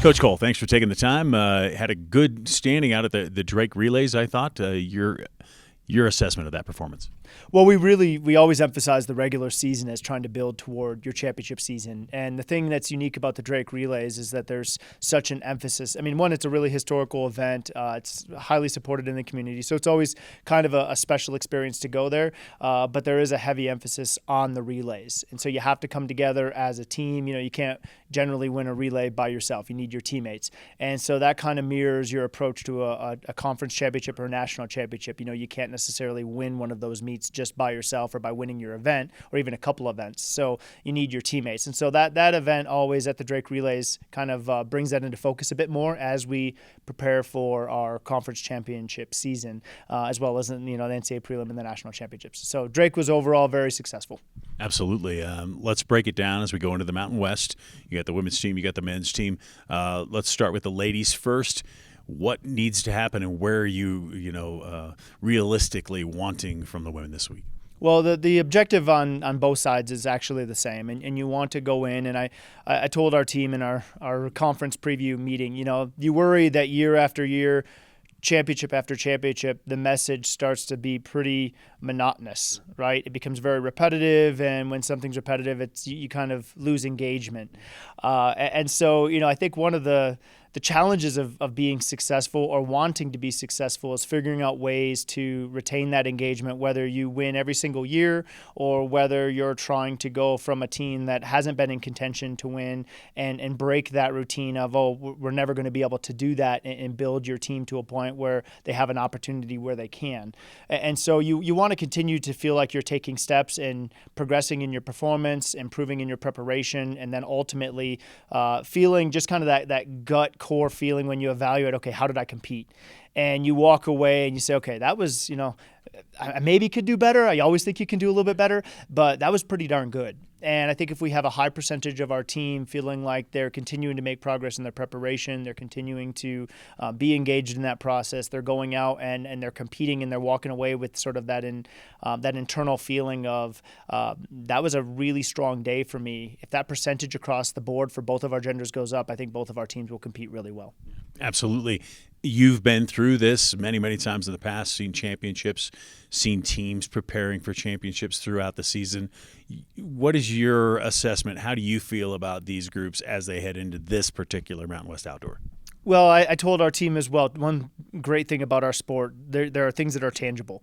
Coach Cole, thanks for taking the time. Had a good standing out at the Drake Relays, I thought. Your assessment of that performance? Well, we always emphasize the regular season as trying to build toward your championship season. And the thing that's unique about the Drake Relays is that there's such an emphasis. I mean, one, it's a really historical event. It's highly supported in the community. So it's always kind of a special experience to go there. But there is a heavy emphasis on the relays. And so you have to come together as a team. You know, you can't generally win a relay by yourself. You need your teammates. And so that kind of mirrors your approach to a conference championship or a national championship. You know, you can't necessarily win one of those meets just by yourself or by winning your event or even a couple events. So you need your teammates. And so that event always at the Drake Relays kind of brings that into focus a bit more as we prepare for our conference championship season, as well as the NCAA prelim and the national championships. So Drake was overall very successful. Absolutely. Let's break it down as we go into the Mountain West. You got the women's team, you got the men's team. Let's start with the ladies first. What needs to happen, and where are you realistically wanting from the women this week? Well, the objective on both sides is actually the same, and you want to go in, and I told our team in our conference preview meeting, you worry that year after year, championship after championship, the message starts to be pretty monotonous, right? It becomes very repetitive, and when something's repetitive, you kind of lose engagement. And so, I think one of the challenges of being successful or wanting to be successful is figuring out ways to retain that engagement, whether you win every single year or whether you're trying to go from a team that hasn't been in contention to win and break that routine of, we're never going to be able to do that, and build your team to a point where they have an opportunity where they can. And so you want to continue to feel like you're taking steps and progressing in your performance, improving in your preparation, and then ultimately feeling just kind of that gut core feeling when you evaluate, okay, how did I compete? And you walk away and you say, okay, that was, I maybe could do better. I always think you can do a little bit better, but that was pretty darn good. And I think if we have a high percentage of our team feeling like they're continuing to make progress in their preparation, they're continuing to be engaged in that process, they're going out and they're competing and they're walking away with sort of that internal feeling of that was a really strong day for me. If that percentage across the board for both of our genders goes up, I think both of our teams will compete really well. Absolutely. You've been through this many, many times in the past, seen championships, seen teams preparing for championships throughout the season. What is your assessment? How do you feel about these groups as they head into this particular Mountain West Outdoor? Well, I told our team as well, one great thing about our sport, there are things that are tangible.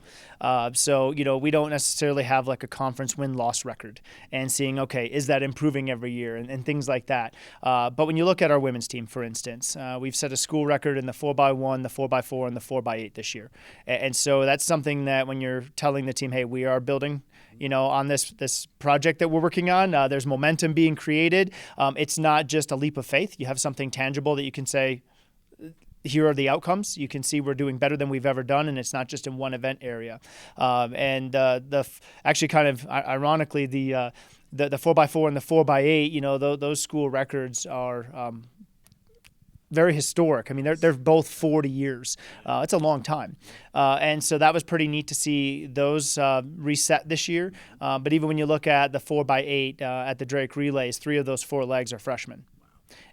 So, we don't necessarily have like a conference win-loss record and seeing, okay, is that improving every year and things like that. But when you look at our women's team, for instance, we've set a school record in the 4x1, the 4x4, and the 4x8 this year. And so that's something that when you're telling the team, hey, we are building on this project that we're working on, there's momentum being created. It's not just a leap of faith. You have something tangible that you can say, here are the outcomes. You can see we're doing better than we've ever done, and it's not just in one event area. Actually, kind of ironically, the 4x4 and the 4x8, those school records are very historic. I mean, they're both 40 years. It's a long time. And so that was pretty neat to see those reset this year. But even when you look at the 4x8 at the Drake Relays, 3 of those 4 legs are freshmen.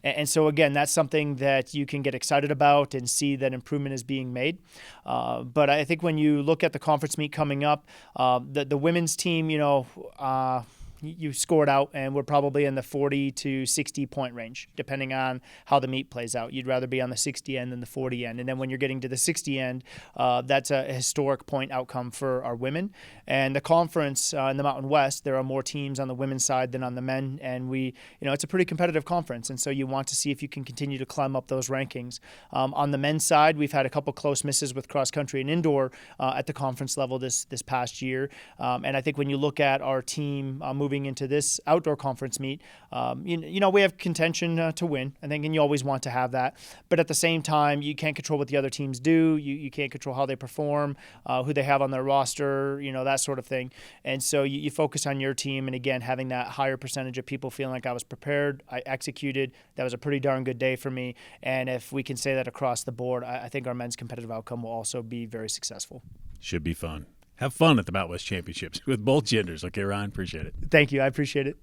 And so, again, that's something that you can get excited about and see that improvement is being made. But I think when you look at the conference meet coming up, the women's team, you scored out, and we're probably in the 40 to 60 point range, depending on how the meet plays out. You'd rather be on the 60 end than the 40 end. And then when you're getting to the 60 end, that's a historic point outcome for our women. And the conference in the Mountain West, there are more teams on the women's side than on the men. And it's a pretty competitive conference. And so you want to see if you can continue to climb up those rankings. On the men's side, we've had a couple close misses with cross country and indoor at the conference level this past year. And I think when you look at our team moving into this outdoor conference meet, we have contention to win, I think, and you always want to have that. But at the same time, you can't control what the other teams do. You can't control how they perform, who they have on their roster, that sort of thing. And so you focus on your team, and again, having that higher percentage of people feeling like I was prepared, I executed. That was a pretty darn good day for me. And if we can say that across the board, I think our men's competitive outcome will also be very successful. Should be fun. Have fun at the Mountain West Championships with both genders. Okay, Ryan, appreciate it. Thank you. I appreciate it.